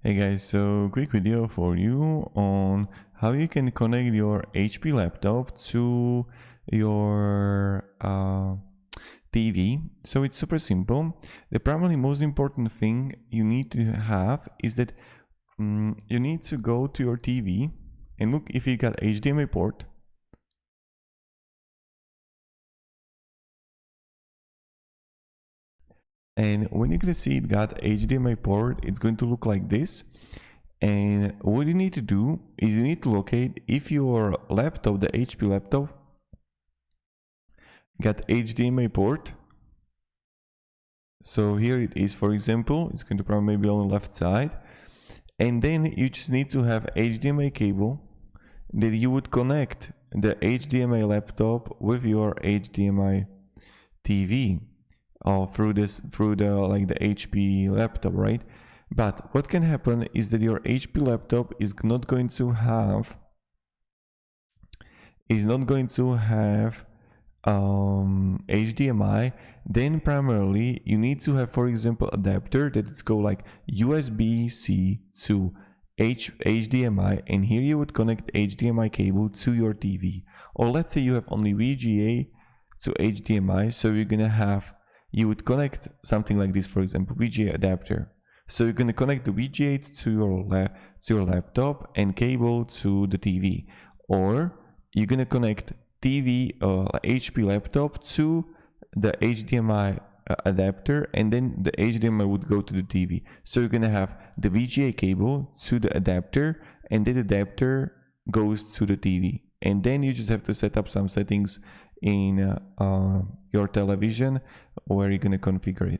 Hey guys, so quick video for you on how you can connect your HP laptop to your TV. So it's super simple. The probably most important thing you need to have is that you need to go to your TV and look if it got HDMI port. And when you're gonna see it got HDMI port, it's going to look like this. And what you need to do is you need to locate if your laptop, the HP laptop, got HDMI port. So here it is, for example, it's going to probably maybe on the left side. And then you just need to have HDMI cable that you would connect the HDMI laptop with your HDMI TV through the HP laptop, right? But what can happen is that your HP laptop is not going to have HDMI. Then primarily you need to have, for example, adapter that it's go like USB-C to HDMI, and here you would connect HDMI cable to your TV. Or let's say you have only VGA to HDMI, so you would connect something like this, for example, VGA adapter. So you're going to connect the VGA to your laptop and cable to the TV, or you're going to connect TV HP laptop to the HDMI adapter, and then the HDMI would go to the TV. So you're going to have the VGA cable to the adapter, and the adapter goes to the TV. And then you just have to set up some settings in your television where you're going to configure it.